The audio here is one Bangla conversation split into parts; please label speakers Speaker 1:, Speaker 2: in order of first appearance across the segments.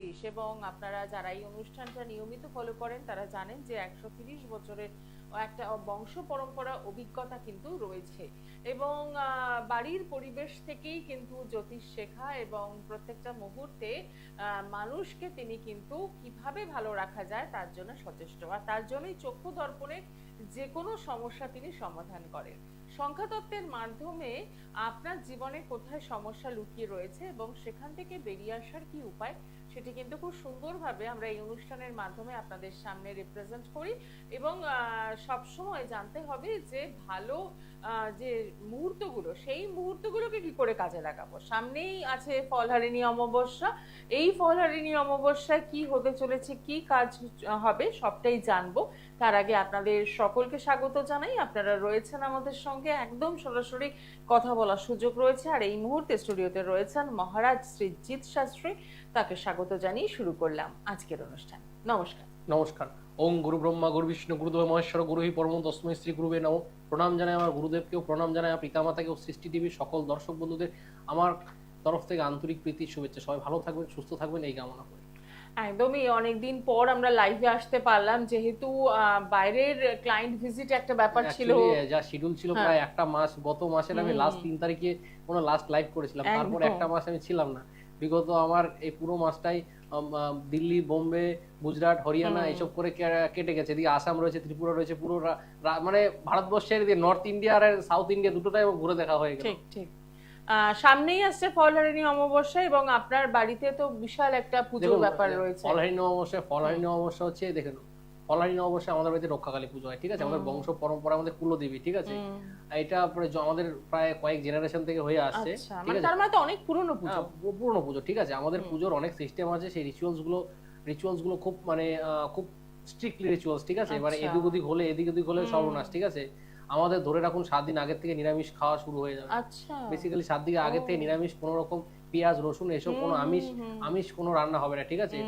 Speaker 1: 130 এবং আপনারা যারা এই অনুষ্ঠানটা নিয়মিত ফলো করেন তারা জানেন যে 130 বছরের একটা বংশ পরম্পরা অভিজ্ঞতা কিন্তু রয়েছে এবং বাড়ির পরিবেশ থেকেই কিন্তু জ্যোতিষ শেখা এবং প্রত্যেকটা মুহূর্তে মানুষকে তিনি কিন্তু কিভাবে ভালো রাখা যায় তার জন্য সচেষ্ট, আর তার জন্যই চক্ষু দর্পণে যে কোনো সমস্যা তিনি সমাধান করেন। সংখ্যাতত্ত্বের মাধ্যমে আপনার জীবনে কোথায় সমস্যা লুকিয়ে রয়েছে এবং সেখান থেকে বেরিয়ে আসার কি উপায় সেটি কিন্তু খুব সুন্দরভাবে আমরা এই অনুষ্ঠানের মাধ্যমে আপনাদের সামনে রিপ্রেজেন্ট করি এবং সবসময় জানতে হবে যে ভালো যে মুহূর্তগুলো সেই মুহূর্তগুলোকে কি করে কাজে লাগাবো। সামনেই আছে ফলহারিণী অমাবস্যা, এই ফলহারিণী অমাবস্যায় কি হতে চলেছে, কি কাজ হবে সবটাই জানবো। তার আগে আপনাদের সকলকে স্বাগত জানাই, আপনারা রয়েছেন আমাদের সঙ্গে, একদম সরাসরি কথা বলার সুযোগ রয়েছে। আর এই মুহূর্তে স্টুডিওতে রয়েছেন মহারাজ শ্রী জিৎ শাস্ত্রী, তাকে স্বাগত জানিয়ে শুরু করলাম আজকের অনুষ্ঠান। নমস্কার।
Speaker 2: নমস্কার। ওম গুরু ব্রহ্মা গুরু বিষ্ণু গুরুদেব মহেশ্বর গুরুহি পরম তস্মৈ শ্রী গুরুবে নমঃ। প্রণাম জানাই আমার গুরুদেবকেও, প্রণাম জানাই আমার পিতামাতাকেও, সৃষ্টি টিভির সকল দর্শক বন্ধুদের আমার তরফ থেকে আন্তরিক প্রীতি শুভেচ্ছা। সবাই ভালো থাকবেন, সুস্থ থাকবেন এই কামনা করি।
Speaker 1: একদমই, অনেকদিন পর আমরা লাইভে আসতে পারলাম, যেহেতু বাইরের ক্লায়েন্ট ভিজিট একটা ব্যাপার ছিল,
Speaker 2: যা শিডিউল ছিল প্রায় একটা মাস। গত মাসের আমি লাস্ট 3 তারিখে কোনো লাস্ট লাইভ করেছিলাম, তারপর একটা মাস আমি ছিলাম না। বিগত আমার এই পুরো মাসটাই দিল্লি, বোম্বে, গুজরাট, হরিয়ানা এইসব করে কেটে গেছে। এদিকে আসাম রয়েছে, ত্রিপুরা রয়েছে, পুরো মানে ভারতবর্ষের নর্থ ইন্ডিয়া আর সাউথ ইন্ডিয়া দুটোটাই ঘুরে দেখা হয়ে গেল।
Speaker 1: ঠিক ঠিক। সামনেই আসছে ফলহারিণী অমাবস্যা এবং আপনার বাড়িতে তো বিশাল একটা পুজোর ব্যাপার রয়েছে।
Speaker 2: ফলহারিণী অমাবস্যা হচ্ছে, দেখেন ফলহারিণী অমাবস্যা আমাদের বাড়িতে রক্ষাকালী পুজো হয়, ঠিক আছে? আমাদের বংশ পরম্পরা, আমাদের কুলদেবী, ঠিক আছে? এটা আমাদের প্রায় কয়েক জেনারেশন থেকে হয়ে আসছে, ঠিক আছে?
Speaker 1: তার মানে তো অনেক পুরনো পুজো।
Speaker 2: পুরনো পুজো, ঠিক আছে? আমাদের পুজোর অনেক সিস্টেম আছে, সেই রিচুয়ালস গুলো খুব মানে খুব স্ট্রিক্টলি রিচুয়ালস, ঠিক আছে? মানে এদিক ওদিক হলে সর্বনাশ, ঠিক আছে? আমাদের ধরে রাখুন 7 দিন আগে থেকে নিরামিষ খাওয়া শুরু হয়ে যাবে।
Speaker 1: আচ্ছা,
Speaker 2: বেসিক্যালি 7 দিন আগে থেকে নিরামিষ, কোনো রকম পেঁয়াজ রসুন এসব কোনো আমিষ কোনো রান্না হবে না, ঠিক আছে?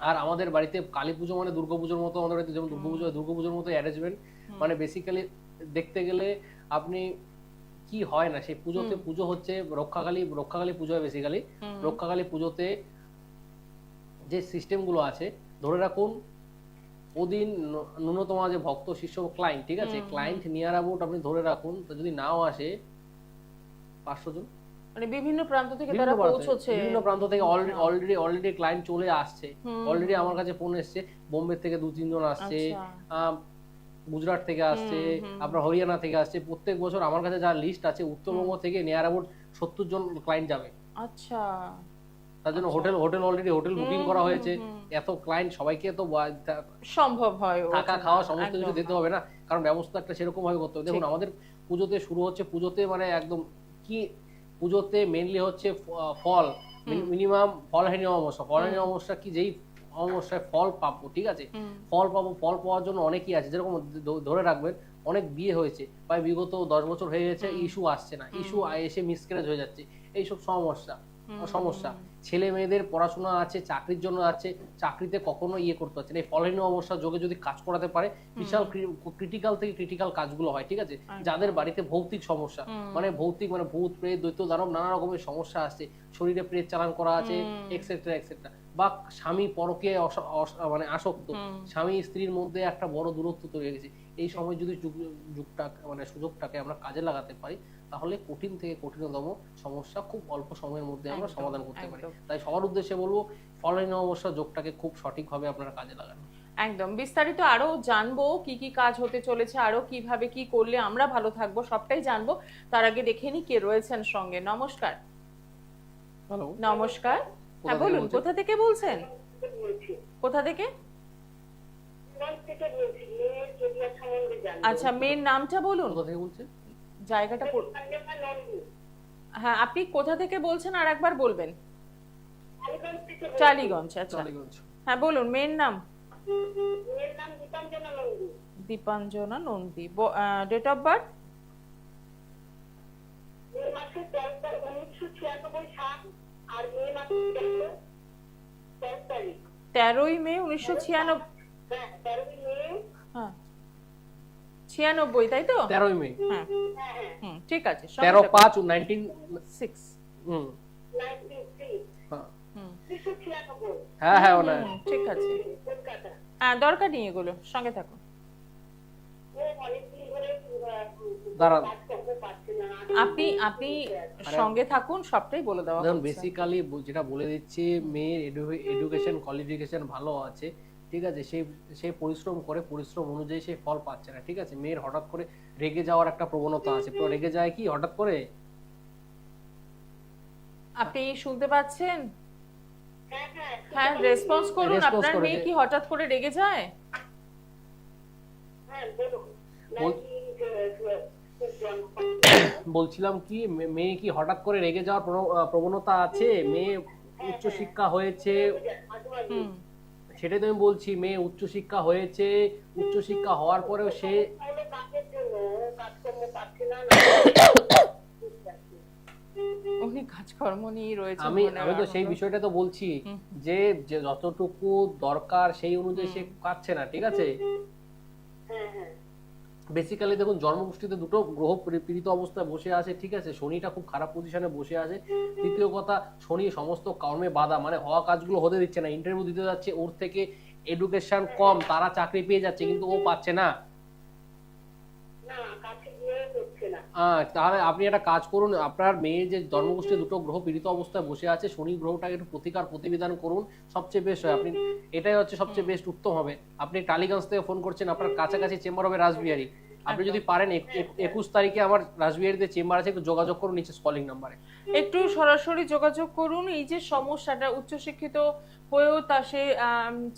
Speaker 2: আর আমাদের বাড়িতে কালী পুজো মানে দুর্গাপুজোর মতো, আমাদের বাড়িতে যেমন দুর্গাপুজোর মতো অ্যারেঞ্জমেন্ট, মানে বেসিক্যালি দেখতে গেলে আপনি কি হয় না সেই পুজো হচ্ছে রক্ষাকালী পুজো হয়। বেসিক্যালি রক্ষাকালী পুজোতে যে সিস্টেম গুলো আছে, ধরে রাখুন ওদিন ন্যূনতম যে ভক্ত শিষ্য ক্লায়েন্ট, ঠিক আছে? ক্লায়েন্ট নিয়ার অ্যাবাউট আপনি ধরে রাখুন, তো যদি নাও আসে 500 জন,
Speaker 1: মানে বিভিন্ন প্রান্ত থেকে তারা পৌঁছচ্ছে,
Speaker 2: বিভিন্ন প্রান্ত থেকে অলরেডি ক্লায়েন্ট চলে আসছে। অলরেডি আমার কাছে ফোন এসছে, বোম্বে থেকে 2-3 জন আসছে, গুজরাট থেকে আসছে, আপনার হরিয়ানা থেকে আসছে। প্রত্যেক বছর আমার কাছে যা লিস্ট আছে, উত্তরবঙ্গ থেকে নিয়ার অ্যাবাউট 70 জন ক্লায়েন্ট যাবে।
Speaker 1: আচ্ছা,
Speaker 2: তার জন্য হোটেল বুকিং করা হয়েছে। এত ক্লায়েন্ট সবাইকে তো
Speaker 1: সম্ভব হয়
Speaker 2: থাকা খাওয়া সমস্ত কিছু দিতে হবে না, কারণ ব্যবস্থা একটা সেরকম ভাবে করতে হবে। দেখুন আমাদের পুজোতে শুরু হচ্ছে, পুজোতে মানে একদম কি, পুজোতে মেইনলি হচ্ছে ফল, মিনিমাম ফলহারিণী অমাবস্যা কি, যেই অমাবস্যায় ফল পাবো, ঠিক আছে? ফল পাওয়ার জন্য অনেকই আছে। যেরকম ধরে রাখবেন অনেক বিয়ে হয়েছে প্রায় বিগত 10 বছর হয়ে গেছে, ইস্যু আসছে না, ইস্যু এসে মিসক্যারেজ হয়ে যাচ্ছে, এইসব সমস্যা। ছেলে মেয়েদের পড়াশোনা আছে, চাকরির জন্য আছে, চাকরিতে কখনো করতে হচ্ছে না। এই ফলহারিণী অমাবস্যার যোগে যদি কাজ করাতে পারে, বিশাল ক্রিটিক্যাল কাজগুলো হয়, ঠিক আছে? যাদের বাড়িতে ভৌতিক সমস্যা, মানে ভূত প্রেত দৈত্য দানব নানা রকমের সমস্যা আসছে, শরীরে প্রেত চালান করা আছে, এক্সেট্রা এক্সেট্রা, বা স্বামী পরকে মানে আসক্ত, স্বামী স্ত্রীর মধ্যে একটা বড় দূরত্ব তৈরি হয়ে গেছে, এই সময় যদি সুযোগটাকে আমরা কাজে লাগাতে পারি, তাহলে কঠিন থেকে কঠিনতম সমস্যা খুব অল্প সময়ের মধ্যে আমরা সমাধান করতে পারি। তাই সবার উদ্দেশ্যে বলবো, ফলহারিণী অমাবস্যা যোগটাকে খুব সঠিকভাবে আপনারা কাজে লাগান।
Speaker 1: একদম বিস্তারিত আরো জানবো, কি কি কাজ হতে চলেছে, আরো কিভাবে কি করলে আমরা ভালো থাকবো, সবটাই জানবো। তার আগে দেখে নি কে রয়েছেন সঙ্গে। নমস্কার।
Speaker 2: হ্যালো,
Speaker 1: নমস্কার। হ্যাঁ বলুন, কোথা থেকে বলছেন? কোথা থেকে? আচ্ছা, মেয়ের নামটা বলুন,
Speaker 2: কোথা থেকে বলছেন?
Speaker 1: জায়গাটা। হ্যাঁ, আপনি কোথা থেকে বলছেন আর একবার বলবেন? টালিগঞ্জ। আচ্ছা, হ্যাঁ বলুন, মেয়ের নাম? Dipanjana Nandi. Date of birth? 13ই মে 1996। হ্যাঁ 96, তাই তো?
Speaker 2: 13ই মে।
Speaker 1: হ্যাঁ ঠিক আছে।
Speaker 2: 13/5/1906। হ্যাঁ হ্যাঁ ওনা
Speaker 1: ঠিক আছে, হ্যাঁ দরকার নেই এগুলো, সঙ্গে থাকুন।
Speaker 2: দাঁড়ান,
Speaker 1: আপনি আপনি সঙ্গে থাকুন, সবটাই বলে দেওয়া
Speaker 2: দেখুন
Speaker 1: হচ্ছে।
Speaker 2: বেসিক্যালি যেটা বলে দিচ্ছি, মেয়ের এডুকেশন কোয়ালিফিকেশন ভালো আছে, ঠিক আছে, সে পরিশ্রম করে, পরিশ্রম অনুযায়ী সে ফল পাচ্ছে না, ঠিক আছে। মেয়ের হঠাৎ করে রেগে যাওয়ার একটা প্রবণতা আছে, পুরো রেগে যায় কি হঠাৎ করে।
Speaker 1: আপনি শুনতে পাচ্ছেন? হ্যাঁ, রেসপন্স করুন।
Speaker 2: Response
Speaker 1: আপনার
Speaker 2: করে
Speaker 1: মেয়ে
Speaker 2: যে-
Speaker 1: কি হঠাৎ করে রেগে যায়?
Speaker 2: বলছিলাম কি মেয়ে কি হঠাৎ করে রেগে যাওয়ার প্রবণতা আছে? মেয়ে উচ্চশিক্ষা হয়েছে,
Speaker 1: হুম,
Speaker 2: সেটাই তো আমি বলছি, মেয়ে উচ্চশিক্ষা হয়েছে, উচ্চশিক্ষা হওয়ার পরেও সে
Speaker 1: উনি কাজকর্ম নিয়ে রয়েছে।
Speaker 2: আমি তো সেই বিষয়টা তো বলছি,
Speaker 1: হুম।
Speaker 2: যে যে যতটুকু দরকার সেই অনুযায়ী সে পাচ্ছে না, ঠিক আছে। বেসিক্যালি দেখুন জন্মকুষ্ঠিতে দুটো গ্রহ পীড়িত অবস্থায় বসে আছে, ঠিক আছে। শনিটা খুব খারাপ পজিশনে বসে আছে। দ্বিতীয় কথা, শনি সমস্ত কর্মে বাধা, মানে হওয়া কাজগুলো হতে দিচ্ছে না। ইন্টারভিউ দিতে যাচ্ছে, ওর থেকে এডুকেশন কম, তারা চাকরি পেয়ে যাচ্ছে, কিন্তু ও পাচ্ছে না। তাহলে আপনি একটা কাজ করুন, আপনার মেয়ে যে জন্মগোষ্ঠী দুটো গ্রহ পীড়িত অবস্থায় বসে আছে, শনি গ্রহটাকে একটু প্রতিকার প্রতিবিধান করুন, সবচেয়ে বেস্ট হয়। আপনি এটাই হচ্ছে সবচেয়ে বেস্ট, উত্তম হবে। আপনি টালিগঞ্জ থেকে ফোন করছেন, আপনার কাছাকাছি চেম্বার হবে রাসবিহারী। আপনি যদি পারেন 21 তারিখে আমার রাসবিহারীতে চেম্বার আছে, একটু যোগাযোগ করুন নিচে কলিং নাম্বারে।
Speaker 1: একটু সরাসরি যোগাযোগ করুন। এই যে সমস্যাটা, উচ্চশিক্ষিত হয়েও তা সে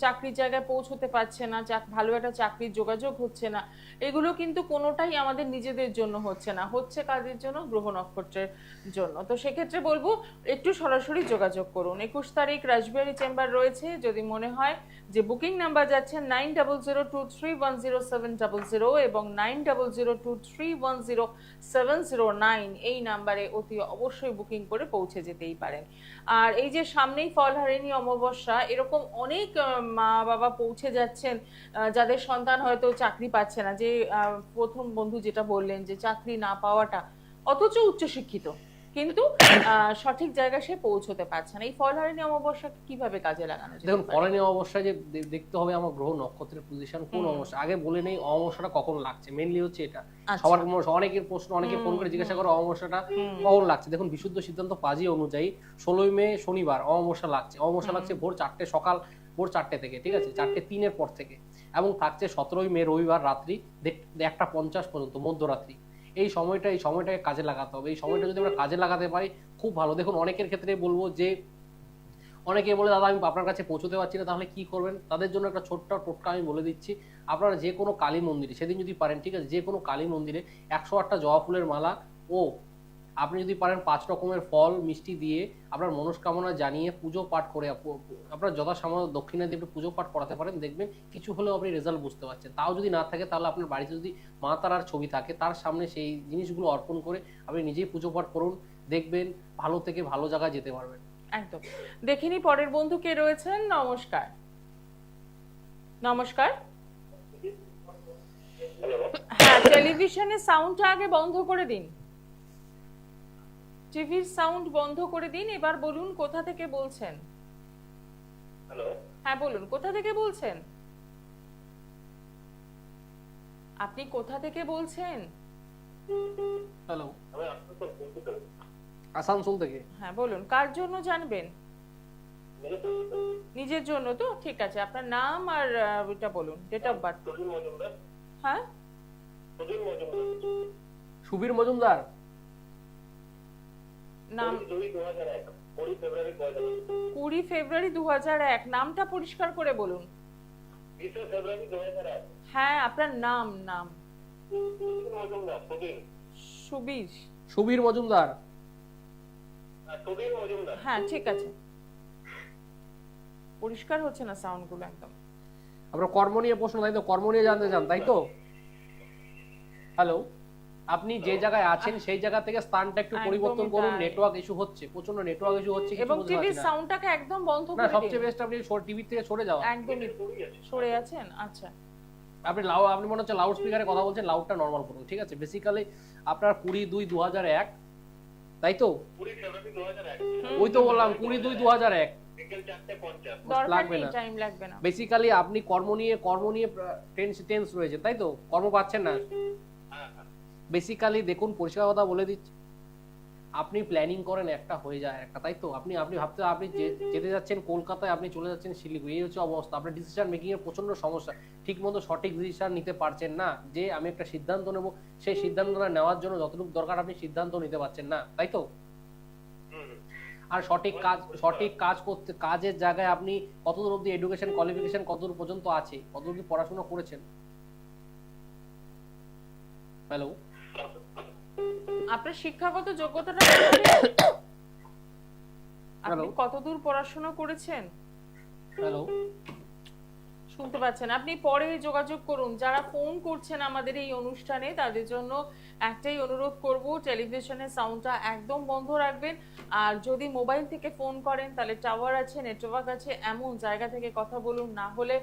Speaker 1: চাকরির জায়গায় পৌঁছতে পারছে না, ভালো একটা চাকরির যোগাযোগ হচ্ছে না, এগুলো কিন্তু কোনোটাই আমাদের নিজেদের জন্য হচ্ছে না, হচ্ছে কাজের জন্য, গ্রহ নক্ষত্রের জন্য। তো সেক্ষেত্রে বলবো একটু সরাসরি যোগাযোগ করুন। 21 তারিখ রাসবিহারী চেম্বার রয়েছে। যদি মনে হয় যে বুকিং নাম্বার যাচ্ছে 9002310700 এবং 9002310709, এই নাম্বারে অতি অবশ্যই বুকিং করে পৌঁছে যেতেই পারেন। আর এই যে সামনেই ফলহারিণী অমাবস্যা, এরকম অনেক মা বাবা পৌঁছে যাচ্ছেন যাদের সন্তান হয়তো চাকরি পাচ্ছে না, যে প্রথম বন্ধু যেটা বললেন যে চাকরি না পাওয়াটা, অথচ উচ্চশিক্ষিত, কিন্তু সঠিক জায়গায় সে পৌঁছতে পারছে না। এই ফলহারিণী অমাবস্যা কিভাবে কাজে লাগানো যেতে
Speaker 2: দেখুন
Speaker 1: পারে?
Speaker 2: ফলহারিণী অমাবস্যায় যে দেখতে হবে আমার গ্রহ নক্ষত্রের পজিশন, কোন অমাবস্যা আগে বলে নেই, অমাবস্যাটা কখন লাগছে, মেইনলি হচ্ছে এটা। সবার অনেকের প্রশ্ন, অনেকে ফোন করে জিজ্ঞাসা করে অমাবস্যাটা কখন লাগছে। দেখুন বিশুদ্ধ সিদ্ধান্ত পাজি অনুযায়ী 16 মে শনিবার অমাবস্যা লাগছে। অমাবস্যা লাগছে সকাল ভোর 4টে থেকে, ঠিক আছে, 4:03 পর থেকে, এবং থাকছে 17 মে রবিবার রাত্রি 1:50 পর্যন্ত, মধ্যরাত্রি। এই সময়টাকে কাজে লাগাতে হবে। এই সময়টা যদি আমরা কাজে লাগাতে পারি খুব ভালো। দেখুন অনেকের ক্ষেত্রে বলবো যে অনেকে বলে দাদা আমি আপনার কাছে পৌঁছতে পারছি না, তাহলে কি করবেন? তাদের জন্য একটা ছোট্ট টোটকা আমি বলে দিচ্ছি। আপনারা যে কোনো কালী মন্দিরে সেদিন যদি পারেন, ঠিক আছে, যে কোনো কালী মন্দিরে 108টা জবা ফুলের মালা ও আপনি যদি পারেন 5 রকমের ফল মিষ্টি দিয়ে আপনার মনস্কামনা জানিয়ে পুজো পাঠ করে আপনার যথাসামান্য দক্ষিণা দিয়ে একটু পুজো পাঠ করাতে পারেন, দেখবেন কিছু হলেও আপনি রেজাল্ট বুঝতে পারছেন। তাও যদি না থাকে তাহলে আপনার বাড়িতে যদি মা তারার ছবি থাকে তার সামনে সেই জিনিসগুলো অর্পণ করে আপনি নিজেই পুজো পাঠ করুন, দেখবেন ভালো থেকে ভালো জায়গায় যেতে পারবেন।
Speaker 1: একদম। দেখিনি পরের বন্ধু কে রয়েছেন। নমস্কার। নমস্কার। হ্যাঁ, টেলিভিশনের সাউন্ডটা আগে বন্ধ করে দিন, টিভির সাউন্ড বন্ধ করে দিন। এবার বলুন কোথা থেকে বলছেন।
Speaker 3: হ্যালো,
Speaker 1: হ্যাঁ বলুন, কোথা থেকে বলছেন? আপনি কোথা থেকে বলছেন?
Speaker 2: হ্যালো,
Speaker 3: আমি আসানসোল বলছি।
Speaker 2: আসানসোল থেকে।
Speaker 1: হ্যাঁ বলুন, কার জন্য জানবেন? নিজের জন্য তো ঠিক আছে। আপনার নাম আর এটা বলুন, date of birth.
Speaker 3: Sudhir Majumdar.
Speaker 1: হ্যাঁ,
Speaker 3: সুধীর মজুমদার।
Speaker 2: সুবীর মজুমদার।
Speaker 1: নাম
Speaker 3: 2001, 20 ফেব্রুয়ারি 2001।
Speaker 1: 20 ফেব্রুয়ারি 2001। নামটা পরিষ্কার করে বলুন।
Speaker 3: 20 ফেব্রুয়ারি 2001।
Speaker 1: হ্যাঁ, আপনার নাম।
Speaker 3: সুধীর মজুমদার।
Speaker 1: সুবীর।
Speaker 2: সুবীর মজুমদার।
Speaker 3: সুধীর মজুমদার।
Speaker 1: হ্যাঁ ঠিক আছে, পরিষ্কার হচ্ছে না সাউন্ড গুলো একদম।
Speaker 2: আপনার কর্ম নিয়ে প্রশ্ন, তাই তো? কর্ম নিয়ে জানতে চান, তাই তো? হ্যালো, আপনি যে জায়গায় আছেন সেই জায়গা থেকে স্থানটা একটু পরিবর্তন করুন। নেটওয়ার্ক ইস্যু হচ্ছে, প্রচন্ড নেটওয়ার্ক ইস্যু হচ্ছে, কিছু
Speaker 1: এবং
Speaker 2: বুঝতে
Speaker 1: টিভির
Speaker 2: পারছি না।
Speaker 1: সাউন্ডটাকে একদম বন্ধ
Speaker 2: না,
Speaker 1: করে দিন।
Speaker 2: সবচেয়ে বেস্ট আপনি টিভি থেকে সরে যাওয়া।
Speaker 1: একদমই সরে আছেন? আচ্ছা,
Speaker 2: আপনি মনে হচ্ছে লাউড স্পিকারে কথা বলছেন, লাউডটা নরমাল করুন, ঠিক আছে। বেসিক্যালি আপনার 20/2/2001, তাই তো?
Speaker 3: 20 ফেব্রুয়ারি 2001।
Speaker 2: ওই তো বললাম 20/2/2001।
Speaker 3: বিকেল 4:50।
Speaker 1: দরকার
Speaker 2: লাগবে
Speaker 1: নেই,
Speaker 2: না।
Speaker 1: টাইম লাগবে না।
Speaker 2: বেসিক্যালি আপনি কর্ম নিয়ে টেন্স রয়েছে, তাই তো? কর্ম পাচ্ছেন না।
Speaker 3: হ্যাঁ হ্যাঁ
Speaker 2: বেসিক্যালি দেখুন, পরিষ্কার কথা বলে দিচ্ছি, আপনি প্ল্যানিং করেন একটা, হয়ে যায় একটা, তাই তো? আপনি আপনি ভাবতে আপনি যেতে যাচ্ছেন কলকাতায়, আপনি চলে যাচ্ছেন শিলিগুড়ি, এই হচ্ছে অবস্থা। আপনার ডিসিশন মেকিং এর প্রচন্ড সমস্যা, ঠিক মতো সঠিক ডিসিশন নিতে পারছেন না, যে আমি একটা সিদ্ধান্ত নেব, সেই সিদ্ধান্তটা নেওয়ার জন্য যতটুকু দরকার আপনি সিদ্ধান্ত নিতে পারছেন না, তাই তো?
Speaker 3: হুম, হুম।
Speaker 2: আর সঠিক কাজ করতে, কাজের জায়গায় আপনি কতদূর অবধি এডুকেশন কোয়ালিফিকেশন কতদূর পর্যন্ত আছে, কতদূর অবধি পড়াশোনা করেছেন? হ্যালো,
Speaker 1: আপনার শিক্ষাগত যোগ্যতাটা বলবেন? আপনি
Speaker 2: Hello?
Speaker 1: কতদূর পড়াশোনা করেছেন?
Speaker 2: হ্যালো,
Speaker 1: শুনতে পাচ্ছেন? আপনি পরে যোগাযোগ করুন। যারা ফোন করছেন আমাদের এই অনুষ্ঠানে, তাদের জন্য একটাই অনুরোধ করব, টেলিভিশনের সাউন্ডটা একদম বন্ধ রাখবেন। আর যদি মোবাইল থেকে ফোন করেন, তাহলে টাওয়ার আছে, নেটওয়ার্ক আছে, এমন জায়গা থেকে কথা বলুন, না হলে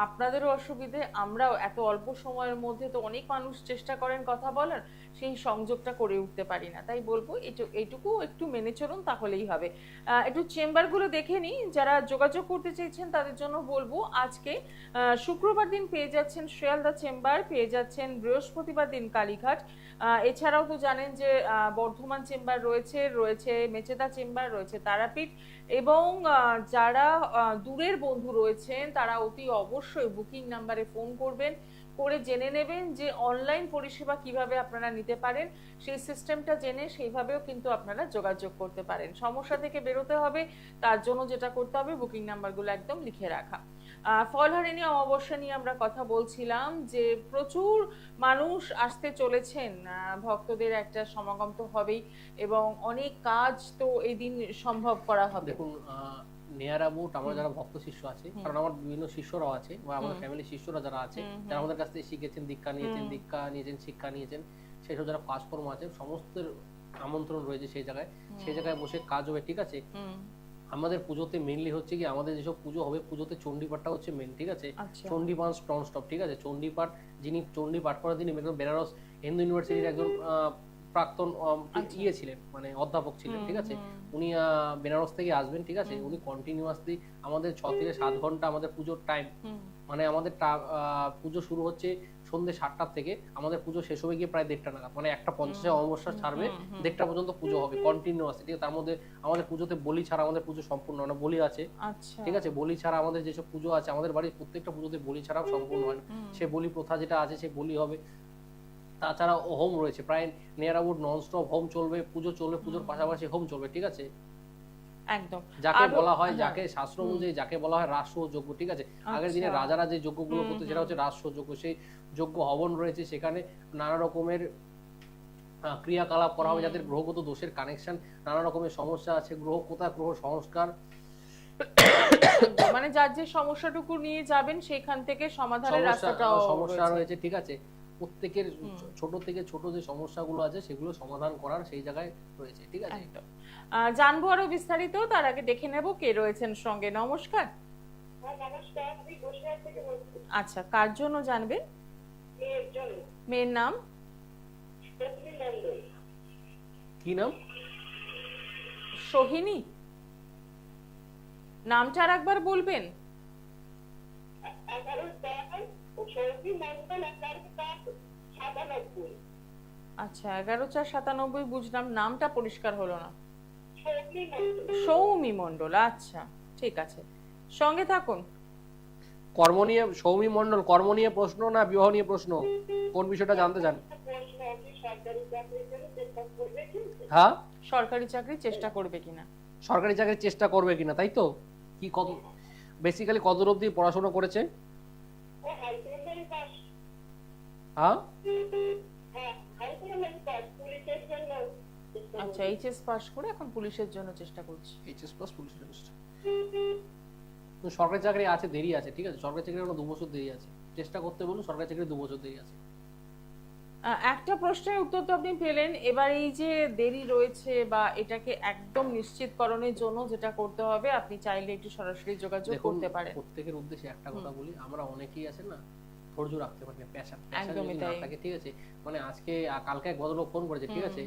Speaker 1: আপনাদেরও অসুবিধে, আমরাও এত অল্প সময়ের মধ্যে তো অনেক মানুষ চেষ্টা করেন কথা বলার, সেই সংযোগটা করে উঠতে পারি না। তাই বলবো এইটুকু একটু মেনে চলুন, তাহলেই হবে। একটু চেম্বারগুলো দেখে নিই। যারা যোগাযোগ করতে চাইছেন তাদের জন্য বলবো, আজকে শুক্রবার দিন পেয়ে যাচ্ছেন শিয়ালদা চেম্বার, পেয়ে যাচ্ছেন বৃহস্পতিবার দিন কালীঘাট। এছাড়াও তো জানেন যে বর্ধমান চেম্বার রয়েছে মেচেদা চেম্বার, রয়েছে তারাপীঠ। এবং যারা দূরের বন্ধু রয়েছেন তারা অতি অবশ্যই বুকিং নাম্বারে ফোন করবেন, করে জেনে নেবেন যে অনলাইন পরিষেবা কিভাবে আপনারা নিতে পারেন, সেই সিস্টেমটা জেনে সেইভাবেও কিন্তু আপনারা যোগাযোগ করতে পারেন। সমস্যা থেকে বেরোতে হবে, তার জন্য যেটা করতে হবে, বুকিং নাম্বারগুলো একদম লিখে রাখা। ফলহারিণী অমাবস্যা নিয়ে আমরা কথা বলছিলাম, যে প্রচুর মানুষ আসতে চলেছেন, ভক্তদের একটা সমাগম তো হবেই, এবং অনেক কাজ তো এই দিন সম্ভব করা হবে।
Speaker 2: দেখুন, নিয়ার অ্যাবাউট আমরা যারা ভক্ত শিষ্য আছে, কারণ আমার বিভিন্ন শিষ্যরাও আছে, বা আমার ফ্যামিলি শিষ্যরা যারা আছে, যারা আমাদের কাছ থেকে শিখেছেন, দীক্ষা নিয়েছেন, শিক্ষা নিয়েছেন, সেসব যারা কাজকর্ম আছে, সমস্তের আমন্ত্রণ রয়েছে সেই জায়গায় বসে কাজ হবে, ঠিক আছে? আমাদের পুজোতে মেইনলি হচ্ছে কি, আমাদের যেসব পুজো হবে, পুজোতে চণ্ডীপাঠটা হচ্ছে মেইন, ঠিক আছে?
Speaker 1: আচ্ছা।
Speaker 2: চণ্ডীপাঠ নন স্টপ, ঠিক আছে? যিনি চণ্ডীপাঠ করার তিনি একজন বেনারস হিন্দু ইউনিভার্সিটির একজন প্রাক্তন ইয়ে ছিলেন, মানে অধ্যাপক ছিলেন, ঠিক আছে? উনি বেনারস থেকে আসবেন, ঠিক আছে? উনি কন্টিনিউয়াসলি আমাদের 6 থেকে 7 ঘন্টা আমাদের পুজোর টাইম, মানে আমাদের পুজো শুরু হচ্ছে সন্ধ্যে 7টা থেকে, আমাদের পুজো শেষ হবে গিয়ে প্রায় 1:30 নাগাদ, মানে 1:50 অমাবস্যা ছাড়বে, 1:30 পর্যন্ত পুজো হবে কন্টিনিউয়াসলি, ঠিক আছে? তার মধ্যে আমাদের পুজোতে বলি ছাড়া আমাদের পুজো সম্পূর্ণ হয় না, বলি আছে, ঠিক আছে? বলি ছাড়া আমাদের যেসব পুজো আছে, আমাদের বাড়ির প্রত্যেকটা পুজোতে বলি ছাড়াও সম্পূর্ণ হয় না, সে বলি প্রথা যেটা আছে সে বলি হবে। তাছাড়া হোম রয়েছে, প্রায় near about non stop home চলবে, পুজো চলবে, পুজোর পাশাপাশি হোম চলবে, ঠিক আছে?
Speaker 1: একদম।
Speaker 2: যাকে বলা হয়, যাকে শাস্ত্র অনুযায়ী যাকে বলা হয় রাজস্ব যজ্ঞ, ঠিক আছে? আগের দিনে রাজারা যে যজ্ঞগুলো করতো সেটা হচ্ছে রাজস্ব যজ্ঞ, সেই যজ্ঞ হবন রয়েছে, সেখানে নানা রকমের ক্রিয়াকলাপ করা হবে, যাদের গ্রহগত দোষের কানেকশন, নানা রকমের সমস্যা আছে, গ্রহ সংস্কার,
Speaker 1: মানে যার যে সমস্যাটুকু নিয়ে যাবেন সেখান থেকে সমাধানের রাস্তাটাও
Speaker 2: সমস্যা রয়েছে, ঠিক আছে? প্রত্যেকের ছোট থেকে ছোট যে সমস্যাগুলো আছে সেগুলো সমাধান করার সেই জায়গায় রয়েছে, ঠিক আছে?
Speaker 1: জানবো আরো বিস্তারিত, তার আগে দেখে নেব কে রয়েছেন সঙ্গে। নমস্কার। আচ্ছা, কার জন্য জানবেন? মেয়ের নাম?
Speaker 2: কি নাম?
Speaker 1: সোহিনী। নামটা আর একবার বলবেন? আচ্ছা, 11/4/97 বুঝলাম, নামটা পরিষ্কার হলো না। সৌমি মণ্ডল, আচ্ছা ঠিক আছে, সঙ্গে থাকুন।
Speaker 2: কর্ম নিয়ে, সৌমি মণ্ডল, কর্ম নিয়ে প্রশ্ন না বিবাহ নিয়ে প্রশ্ন, কোন বিষয়টা জানতে চান? হ্যাঁ,
Speaker 1: সরকারি চাকরির চেষ্টা করবে কিনা?
Speaker 2: সরকারি চাকরির চেষ্টা করবে কিনা, তাই তো? কি কত বেসিক্যালি কত অবধি পড়াশোনা করেছে? হ্যাঁ,
Speaker 1: আচ্ছা, এইচএস পাস করে এখন পুলিশের জন্য চেষ্টা করছি।
Speaker 2: এইচএস প্লাস পুলিশের চেষ্টা। সরকারি চাকরি আছে, দেরি আছে, ঠিক আছে? সরকারি চাকরি এখনো 2 বছর দেরি আছে, চেষ্টা করতে বলুন, সরকারি চাকরি 2 বছর দেরি আছে।
Speaker 1: একটা প্রশ্নের উত্তর তো আপনি পেলেন, এবার এই যে দেরি রয়েছে বা এটাকে একদম নিশ্চিতকরণের জন্য যেটা করতে হবে, আপনি চাইলে একটু সরাসরি যোগাযোগ করতে পারেন।
Speaker 2: প্রত্যেকের উদ্দেশ্যে একটা কথা বলি, আমরা অনেকেই আছে না, ধৈর্য রাখতে পারি না, প্যাশন
Speaker 1: একদমই
Speaker 2: যদি না
Speaker 1: তাই।
Speaker 2: থাকে, ঠিক আছে, মানে আজকে কালকে এক ভদ্রলোক ফোন করেছে, ঠিক আছে,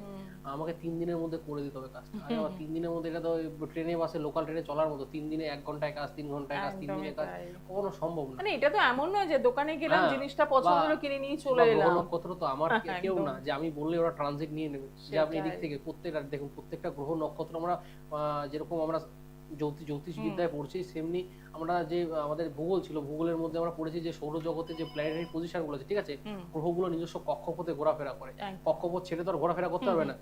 Speaker 2: আমাকে 3 দিনের মধ্যে করে দিতে হবে কাজটা। আরে বাবা, 3 দিনের মধ্যে, এটা তো ট্রেনে বাসে লোকাল ট্রেনে চলার মতো, 3 দিনে 1 ঘন্টায় কাজ, 3 ঘন্টায় কাজ, 3 দিনে
Speaker 1: একদমই
Speaker 2: কাজ,
Speaker 1: তাই।
Speaker 2: কখনো সম্ভব না।
Speaker 1: মানে এটা তো এমন নয় যে দোকানে গেলাম
Speaker 2: হ্যাঁ,
Speaker 1: জিনিসটা পছন্দ হলো
Speaker 2: বা-
Speaker 1: কিনে নিয়ে
Speaker 2: বা
Speaker 1: চলে
Speaker 2: গ্রহ
Speaker 1: এলাম।
Speaker 2: নক্ষত্র তো আমার কেউ
Speaker 1: একদম।
Speaker 2: না যে আমি বললে ওরা ট্রানজিট নিয়ে নেবে, যে আপনি এদিক
Speaker 1: সেটাই।
Speaker 2: থেকে প্রত্যেকটা দেখুন, প্রত্যেকটা গ্রহ নক্ষত্র আমরা যেরকম আমরা জ্যোতিষ বিদ্যায় পড়ছি, সেমনি আমরা যে আমাদের ভূগোল ছিল, ভূগোলের মধ্যে আমরা পড়েছি যে সৌরজগতে যে প্ল্যানেটারি পজিশন গুলো আছে, ঠিক আছে, গ্রহগুলো নিজস্ব কক্ষপথে ঘোরাফেরা করে,
Speaker 1: একদম।
Speaker 2: কক্ষপথ ছেড়ে তো আর ঘোরাফেরা করতে পারবে না।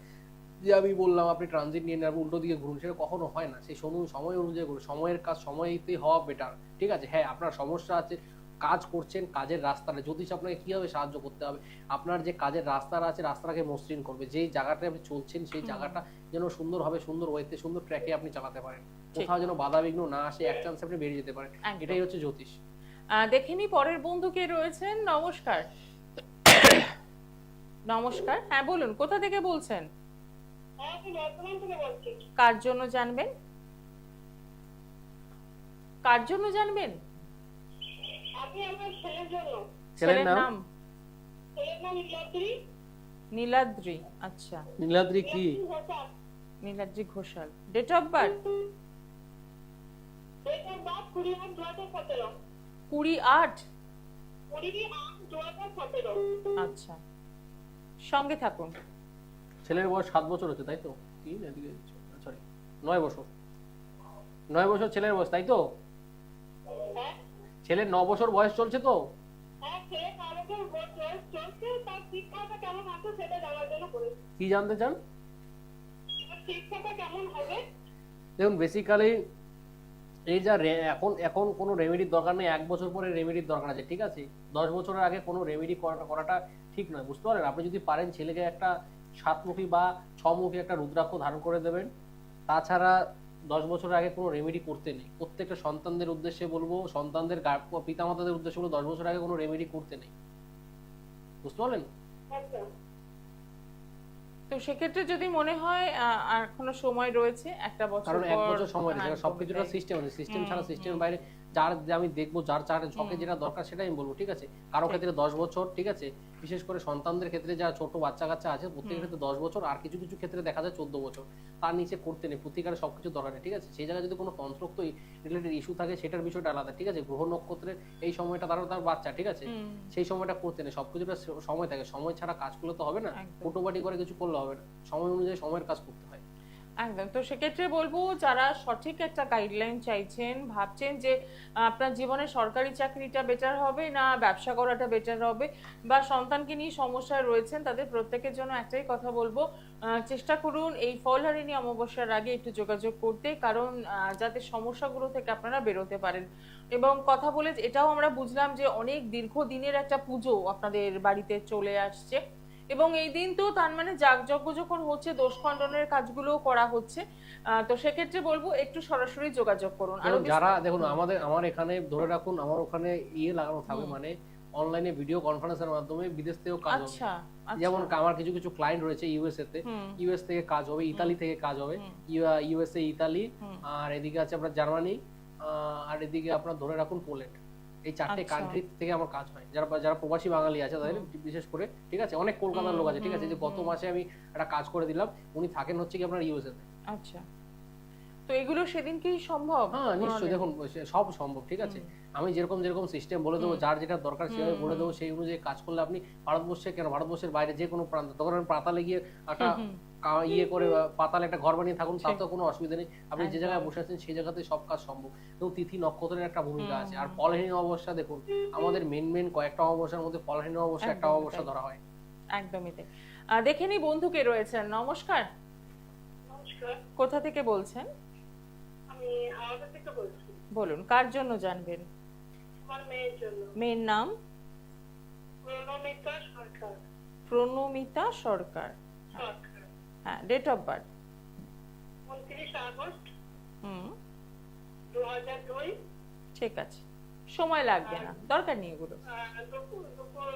Speaker 2: যে আমি বললাম আপনি ট্রানজিট নিয়ে নেন, উল্টো দিকে ঘুরুন, সেটা কখনো হয় না। সেই সময় অনুযায়ী ঘুরুন, সময়ের কাজ সময়তেই হওয়া বেটার, ঠিক আছে। হ্যাঁ, আপনার সমস্যা আছে, কাজ করছেন, কাজের রাস্তাটা জ্যোতিষ আপনাকে কিভাবে সাহায্য করতে হবে, আপনার যে কাজের রাস্তাটা আছে, রাস্তাটাকে মসৃণ করবে, যেই জায়গাটায় আপনি চলছেন সেই জায়গাটা যেন সুন্দরভাবে, সুন্দর ওয়েতে, সুন্দর ট্র্যাকে আপনি চালাতে পারেন, কোথাও যেন বাধা বিঘ্ন না আসে, এক চান্স আপনি বেরিয়ে যেতে পারেন,
Speaker 1: একদম।
Speaker 2: এটাই হচ্ছে জ্যোতিষ।
Speaker 1: দেখে নি পরের বন্ধু কে রয়েছেন। নমস্কার। নমস্কার, হ্যাঁ বলুন, কোথা থেকে বলছেন?
Speaker 4: আমি বর্ধমান থেকে বলছি।
Speaker 1: কার জন্য জানবেন? কার জন্য জানবেন?
Speaker 4: আমি আমার ছেলের জন্য।
Speaker 2: ছেলের নাম?
Speaker 4: ছেলের নাম নীলাদ্রি।
Speaker 1: নীলাদ্রি। আচ্ছা,
Speaker 2: নীলাদ্রি কি?
Speaker 4: Ghoshal.
Speaker 1: Niladri Ghoshal. Date of birth?
Speaker 4: Date of birth 20/8/2017।
Speaker 1: 20/8।
Speaker 4: 20/8/2017।
Speaker 1: আচ্ছা, সঙ্গে থাকুন।
Speaker 2: ছেলের বয়স 7 বছর হচ্ছে, তাই তো? 3 এদিকে, সরি, 9 বছর। 9 বছর ছেলের বয়স, তাই তো?
Speaker 4: হ্যাঁ
Speaker 2: ছেলের 9 বছর বয়স চলছে তো?
Speaker 4: হ্যাঁ, ছেলে কারোর বয়স চলছে, তার শিক্ষাটা কেমন আছে সেটা জানার জন্য করেছি।
Speaker 2: কি জানতে চান?
Speaker 4: তার শিক্ষাটা কেমন হবে?
Speaker 2: দেখুন, বেসিক্যালি এই যা এখন কোনো রেমেডির দরকার নেই, 1 বছর পরে রেমেডির দরকার আছে, ঠিক আছে। 10 বছরের আগে কোনো রেমেডি করাটা ঠিক নয়, বুঝতে পারেন। আপনি যদি পারেন ছেলেকে একটা 7মুখী বা 6মুখী একটা রুদ্রাক্ষ ধারণ করে দেবেন। তাছাড়া 10 বছরের আগে কোনো রেমেডি করতে নেই। প্রত্যেকটা সন্তানদের উদ্দেশ্যে বলবো, সন্তানদের পিতামাতাদের উদ্দেশ্যে বলবো, 10 বছর আগে কোনো রেমেডি করতে নেই, বুঝতে পারলেন?
Speaker 4: আচ্ছা,
Speaker 1: তো সেক্ষেত্রে যদি মনে হয় আর এখনো সময় রয়েছে, একটা বছর
Speaker 2: কারণ 1
Speaker 1: পর।
Speaker 2: বছর সময়
Speaker 1: হ্যাঁ,
Speaker 2: রয়েছে, সবকিছুটা
Speaker 1: একদমই তাই।
Speaker 2: সিস্টেম আছে, সিস্টেম ছাড়া,
Speaker 1: হুম,
Speaker 2: সিস্টেমের বাইরে আমি দেখবো যার ঝকে যেটা দরকার সেটাই আমি বলবো, ঠিক আছে। কারো ক্ষেত্রে 10 বছর, ঠিক আছে, বিশেষ করে সন্তানদের ক্ষেত্রে যারা ছোট বাচ্চা কাচ্চা আছে, প্রত্যেকের ক্ষেত্রে 10 বছর, আর কিছু কিছু ক্ষেত্রে দেখা যায় 14 বছর, তার নিচে করতে নেই, প্রতিকারে সবকিছু দরকার নেই, ঠিক আছে। সেই জায়গায় যদি কোনো তন্ত্রোক্ত রিলেটেড ইস্যু থাকে, সেটার বিষয়টা আলাদা, ঠিক আছে। গ্রহ নক্ষত্রের এই সময়টা তার বাচ্চা, ঠিক আছে, সেই সময়টা করতে নেই, সবকিছুটা সময় থাকে, সময় ছাড়া কাজ করলে তো হবে না,
Speaker 1: একদম।
Speaker 2: হুটোপাটি করে কিছু করলে হবে না, সময় অনুযায়ী সময়ের কাজ করতে হয়।
Speaker 1: একদম। তো সেক্ষেত্রে বলবো, যারা সঠিক একটা গাইডলাইন চাইছেন, ভাবছেন যে আপনার জীবনে সরকারি চাকরিটা বেটার হবে না ব্যবসা করাটা বেটার হবে, বা সন্তানকে নিয়ে সমস্যায় রয়েছেন, তাদের প্রত্যেকের জন্য একটাই কথা বলবো, চেষ্টা করুন এই ফলহারিণী অমাবস্যার আগে একটু যোগাযোগ করতে, কারণ যাতে সমস্যাগুলো থেকে আপনারা বেরোতে পারেন। এবং কথা বলে এটাও আমরা বুঝলাম যে অনেক দীর্ঘদিনের একটা পুজো আপনাদের বাড়িতে চলে আসছে, এবং এই দিন তো তার মানে যাগযজ্ঞ যখন হচ্ছে, দোষ খণ্ডনের কাজগুলোও করা হচ্ছে। তো সেক্ষেত্রে বলবো একটু সরাসরি যোগাযোগ করুন। আরো
Speaker 2: যারা দেখুন, আমার এখানে ধরে রাখুন, আমার ওখানে লাগানো থাকবে, মানে অনলাইনে ভিডিও কনফারেন্সের মাধ্যমে বিদেশ থেকেও কাজ হবে।
Speaker 1: আচ্ছা,
Speaker 2: যেমন আমার কিছু কিছু ক্লায়েন্ট রয়েছে ইউএসএ তে, ইউএস থেকে কাজ হবে, ইতালি থেকে কাজ হবে, ইউএসএ, ইতালি, আর এদিকে আছে আপনার জার্মানি, আর এদিকে আপনার ধরে রাখুন পোল্যান্ড। এই 4টে কান্ট্রি থেকে আমার কাজ হয়, যারা প্রবাসী বাঙালি আছে তাদের বিশেষ করে, ঠিক আছে। অনেক কলকাতার লোক আছে, ঠিক আছে, যে গত মাসে আমি একটা কাজ করে দিলাম, উনি থাকেন হচ্ছে কি আপনার ইউএসএ তে।
Speaker 1: আচ্ছা, তো এগুলো সেদিনকেই সম্ভব?
Speaker 2: হ্যাঁ, নিশ্চয়ই, দেখুন সব সম্ভব, ঠিক আছে। আমি যেরকম সিস্টেম বলে দেবো, যার যেটা দরকার সেভাবে বলে দেবো, সেই অনুযায়ী কাজ করলে আপনি ভারতবর্ষের বাইরে যে কোনো প্রান্ত, তখন পাতালে গিয়ে একটা করে পাতালে একটা ঘর বানিয়ে থাকুন, তাতেও কোনো অসুবিধা নেই। আপনি যে জায়গায় বসে আছেন সেই জায়গাতে সব কাজ সম্ভব। এবং তিথি নক্ষত্রের একটা ভূমিকা আছে। আর ফলহীন অমাবস্যা, দেখুন আমাদের মেন কয়েকটা অমাবস্যার মধ্যে ফলহীন অমাবস্যা একটা অমাবস্যা ধরা হয়।
Speaker 1: একদমই তাই। দেখে নি বন্ধু কে রয়েছেন। নমস্কার।
Speaker 4: নমস্কার।
Speaker 1: কোথা থেকে বলছেন?
Speaker 4: আমি হাওড়া থেকে বলছি।
Speaker 1: বলুন, কার জন্য জানবেন?
Speaker 4: আমার মেয়ের জন্য।
Speaker 1: মেয়ের নাম?
Speaker 4: প্রণমিতা সরকার।
Speaker 1: প্রণমিতা সরকার। হ্যাঁ, ডেট অফ বার্থ?
Speaker 4: 29 আগস্ট
Speaker 1: হুম,
Speaker 4: 2002।
Speaker 1: ঠিক আছে, সময় লাগবে না, দরকার নেই এগুলো,
Speaker 4: দুপুর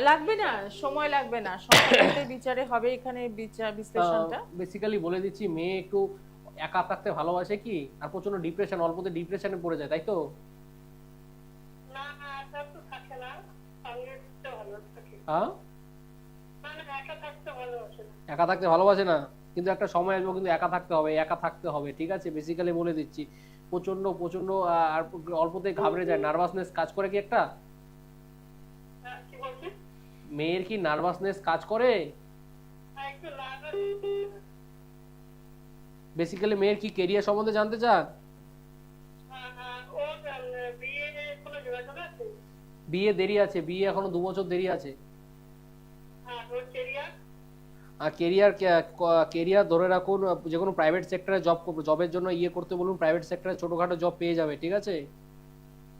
Speaker 1: লাগবে না, সময় লাগবে না, সময়তে বিচারে হবে এখানে বিশ্লেষণটা।
Speaker 2: বেসিক্যালি বলে দিচ্ছি, মেয়ে একটু একা থাকতে ভালোবাসে কি, আর প্রচন্ড ডিপ্রেশন, অল্পতে ডিপ্রেশনে পড়ে যায়, তাই তো?
Speaker 4: না, এটা তো থাকে না। সঙ্গে ভালো থাকে,
Speaker 2: হ্যাঁ,
Speaker 4: মানে একা থাকতে ভালোবাসে না।
Speaker 2: একা থাকতে ভালোবাসে না, কিন্তু একটা সময় আসবে কিন্তু একা থাকতে হবে, একা থাকতে হবে, ঠিক আছে? বেসিক্যালি বলে দিচ্ছি, প্রচন্ড প্রচন্ড আর অল্পতেই ঘাবড়ে যায়, নার্ভাসনেস কাজ করে কি একটা?
Speaker 4: হ্যাঁ, কি বলছিস?
Speaker 2: মেয়ের কি নার্ভাসনেস কাজ করে?
Speaker 4: হ্যাঁ, একটু লাগা।
Speaker 2: বেসিক্যালি মেয়ের কি কেরিয়ার সম্বন্ধে জানতে চান?
Speaker 4: হ্যাঁ, হ্যাঁ, ওর বিয়ে কোনো যোগাযোগ আছে?
Speaker 2: বিয়ে দেরি আছে, বিয়ে এখনো 2 বছর দেরি আছে।
Speaker 4: হ্যাঁ, ওর কেরিয়ার?
Speaker 2: আর কেরিয়ার ধরে রাখুন, যে কোনো প্রাইভেট সেক্টরে জবের জন্য করতে বলুন, প্রাইভেট সেক্টরে ছোটখাটো জব পেয়ে যাবে, ঠিক আছে?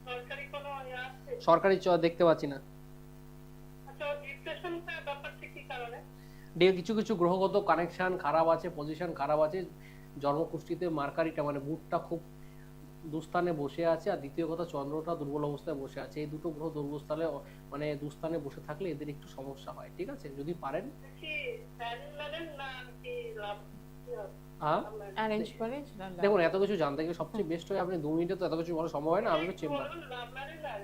Speaker 4: সরকারি কোনো আছে?
Speaker 2: সরকারি দেখতে পাচ্ছি না।
Speaker 4: আচ্ছা, ওর ডিপ্রেশনটা ব্যাপারটা কি কারণে?
Speaker 2: কিছু কিছু গ্রহগত কানেকশন খারাপ আছে, পজিশন খারাপ আছে, জন্মকুষ্ঠিতে মার্কারিটা মানে বুধটা খুব দুস্থানে বসে আছে, আর দ্বিতীয় কথা চন্দ্রটা দুর্বল অবস্থায় বসে আছে। এই দুটো গ্রহ দুর্বস্থানে মানে দুস্থানে বসে থাকলে এদের একটু সমস্যা হয়, ঠিক আছে? যদি পারেন
Speaker 4: কি প্যারেন্ট না কি লাভ?
Speaker 2: হ্যাঁ,
Speaker 1: অ্যারেঞ্জ ম্যারেজ না love?
Speaker 2: দেখুন এত কিছু জানতে গেলে সবচেয়ে বেস্ট হয় আপনি 2 মিনিটে তো এত কিছু বলা সম্ভব হয় না, আমি চেম্বার
Speaker 4: লাভ ম্যারেজ আর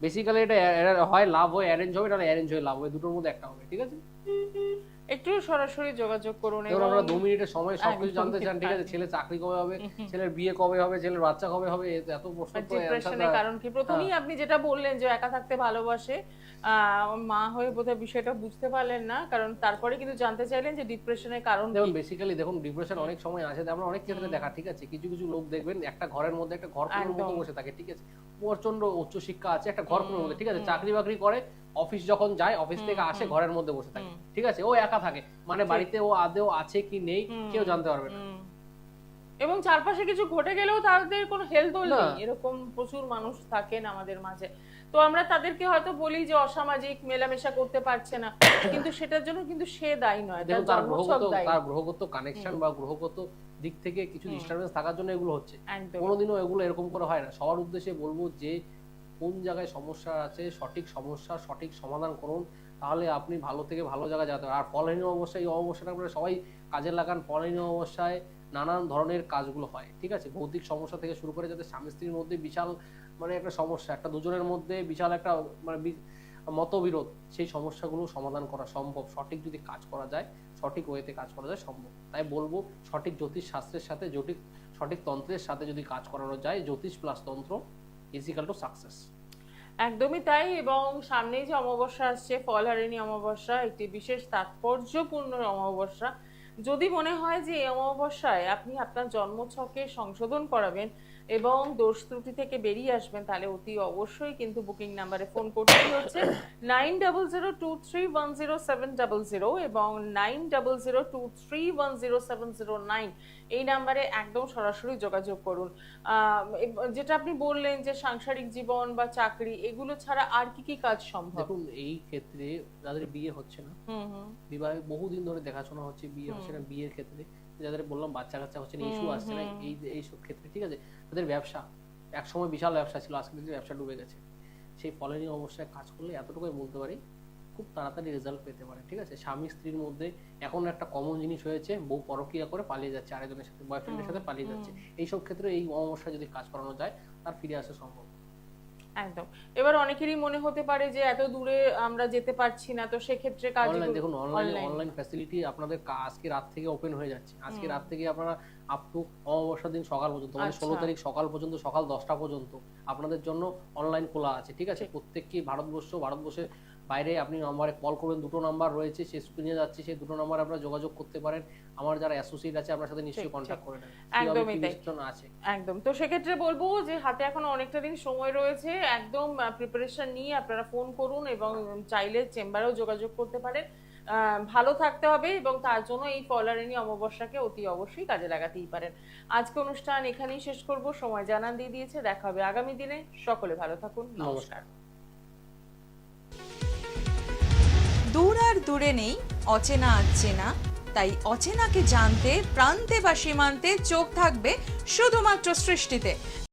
Speaker 2: বেসিক্যালি এটা হয় লাভ হয় অ্যারেঞ্জ হবে, নাহলে অ্যারেঞ্জ হয়ে লাভ হয়, দুটোর মধ্যে একটা হবে, ঠিক আছে?
Speaker 1: একটু সরাসরি যোগাযোগ করুন।
Speaker 2: দেখুন আমরা 2 মিনিটের সময় সবকিছু
Speaker 1: একদম
Speaker 2: জানতে চান, ঠিক আছে?
Speaker 1: ঠিক।
Speaker 2: ছেলে চাকরি কবে হবে, ছেলের বিয়ে কবে হবে, ছেলের বাচ্চা কবে হবে, এত প্রশ্ন তো
Speaker 1: ডিপ্রেশনের কারণ কি? প্রথমেই আপনি যেটা বললেন যে একা থাকতে ভালোবাসে, মা হয়ে বোধহয় বিষয়টা বুঝতে পারলেন না, কারণ তারপরে কিন্তু জানতে চাইলেন যে ডিপ্রেশনের কারণ কি।
Speaker 2: দেখুন বেসিক্যালি দেখুন ডিপ্রেশন অনেক সময় আসে, আমরা অনেক ক্ষেত্রে দেখা, ঠিক আছে? কিছু কিছু লোক দেখবেন একটা ঘরের মধ্যে একটা ঘর কোণের মতো
Speaker 1: একদম।
Speaker 2: বসে থাকে, ঠিক আছে? প্রচন্ড উচ্চ শিক্ষা আছে, একটা ঘর কোণের মধ্যে, ঠিক আছে? চাকরি বাকরি করে, অফিস যখন যায়, অফিস থেকে আসে ঘরের মধ্যে বসে থাকে, ঠিক আছে? ও একা থাকে, মানে বাড়িতে ও আদৌ আছে কি নেই কেউ জানতে পারবে না।
Speaker 1: এবং চারপাশে কিছু ঘটে গেলেও তাদের কোনো হেলথ
Speaker 2: না।
Speaker 1: নেই, এরকম প্রচুর মানুষ থাকেন আমাদের মাঝে। তো আমরা তাদেরকে হয়তো বলি যে অসামাজিক, মেলামেশা করতে পারছে না, কিন্তু সেটার জন্য কিন্তু সে দায়ী নয়,
Speaker 2: দেখুন
Speaker 1: তার
Speaker 2: তার
Speaker 1: জন্মছক দায়ী।
Speaker 2: গ্রহগত কানেকশন বা গ্রহগত দিক থেকে কিছু ডিস্টারবেন্স থাকার জন্য এগুলো হচ্ছে।
Speaker 1: একদম।
Speaker 2: কোনোদিনও এগুলো এরকম করে হয় না। সবার উদ্দেশ্যে বলবো যে কোন জায়গায় সমস্যা আছে, সঠিক সমস্যা সঠিক সমাধান করুন, তাহলে আপনি ভালো থেকে ভালো জায়গায় যেতে পারবেন। আর ফলহীন অবস্থায়, এই অবস্থাটা আপনারা সবাই কাজে লাগান। ফলহীন অবস্থায় নানান ধরনের কাজগুলো হয়, ঠিক আছে? ভৌতিক সমস্যা থেকে শুরু করে যাতে স্বামী স্ত্রীর মধ্যে বিশাল মানে একটা সমস্যা, একটা দুজনের মধ্যে বিশাল একটা মানে মতবিরোধ, সেই সমস্যাগুলো সমাধান করা সম্ভব সঠিক যদি কাজ করা যায়, সঠিক ওয়েতে কাজ করা যায় সম্ভব। তাই বলবো সঠিক জ্যোতিষ শাস্ত্রের সাথে সঠিক তন্ত্রের সাথে যদি কাজ করানো যায়, জ্যোতিষ প্লাস তন্ত্র ইজিক্যাল টু সাকসেস।
Speaker 1: একদমই তাই। এবং সামনেই যে অমাবস্যা আসছে, ফলহারিণী অমাবস্যা, একটি বিশেষ তাৎপর্যপূর্ণ অমাবস্যা। যদি মনে হয় যে এই অমাবস্যায় আপনি আপনার জন্মছকে সংশোধন করাবেন এবং দোষ ত্রুটি থেকে বেরিয়ে আসবেন, তাহলে অতি অবশ্যই কিন্তু বুকিং নাম্বারে ফোন করতেই হচ্ছে 9002310700 এবং 9002310709। এই নাম্বারে একদম সরাসরি যোগাযোগ করুন। যেটা আপনি বললেন যে সাংসারিক জীবন বা চাকরি, এগুলো ছাড়া আর কি কি কাজ সম্ভব?
Speaker 2: দেখুন এই ক্ষেত্রে যাদের বিয়ে হচ্ছে না, বিবাহে বহুদিন ধরে দেখাশোনা হচ্ছে, বিয়ে হচ্ছে না, বিয়ের ক্ষেত্রে যাদের বললাম বাচ্চা কাচ্চা হচ্ছে না, ইস্যু আসছে না, এই সব ক্ষেত্রে, ঠিক আছে? তাদের ব্যবসা একসময় বিশাল ব্যবসা ছিল, আজকে কিন্তু ব্যবসা ডুবে গেছে। সেই ফলনীয় অবস্থায় কাজ করলে এতটুকুই বলতে পারি খুব তাড়াতাড়ি রেজাল্ট পেতে পারে, ঠিক আছে? স্বামী স্ত্রীর মধ্যে এখন একটা কমন জিনিস হয়েছে, বউ পরকীয়া করে পালিয়ে যাচ্ছে, আরেকজনের সাথে বয়ফ্রেন্ডের সাথে পালিয়ে যাচ্ছে। এইসব ক্ষেত্রে এই অমাবস্যা যদি কাজ করানো যায়, তার ফিরে আসা সম্ভব।
Speaker 1: একদম। এবার অনেকেরই মনে হতে পারে যে এত দূরে আমরা যেতে পারছি না, তো সেক্ষেত্রে কাজ
Speaker 2: দেখুন অনলাইন ফ্যাসিলিটি আপনাদের আজকে রাত থেকে ওপেন হয়ে যাচ্ছে। আজকে রাত থেকে আপনারা আপ টু অমাবস্যার দিন সকাল পর্যন্ত, মানে 16 তারিখ সকাল পর্যন্ত, সকাল 10টা পর্যন্ত আপনাদের জন্য অনলাইন খোলা আছে, ঠিক আছে? প্রত্যেককে ভারতবর্ষের বাইরে আপনি নাম্বারে কল করবেন, দুটো নাম্বার রয়েছে, সে স্ক্রিনে যাচ্ছে, সেই দুটো নাম্বারে আপনারা যোগাযোগ করতে পারেন। আমার যারা অ্যাসোসিয়েট আছে আপনার সাথে নিশ্চয়ই কন্ট্যাক্ট করে নেবেন।
Speaker 1: একদমই তাই
Speaker 2: আছে
Speaker 1: একদম। তো সেক্ষেত্রে বলবো যে হাতে এখনো অনেকটা দিন সময় রয়েছে, একদম প্রিপারেশন নিয়ে আপনারা ফোন করুন এবং চাইলে চেম্বারেও যোগাযোগ করতে পারেন। ভালো থাকতে হবে এবং তার জন্য এই ফলহারিণী অমাবস্যাকে অতি অবশ্যই কাজে লাগাতেই পারেন। আজকে অনুষ্ঠান এখানেই শেষ করব, সময় জানান দিয়ে দিয়েছে, দেখা হবে আগামী দিনে। সকলে ভালো থাকুন, নমস্কার।
Speaker 5: দূর আর দূরে নেই অচেনা আচেনা, তাই অচেনাকে জানতে প্রান্তে বা সীমান্তে চোখ থাকবে শুধুমাত্র সৃষ্টিতে।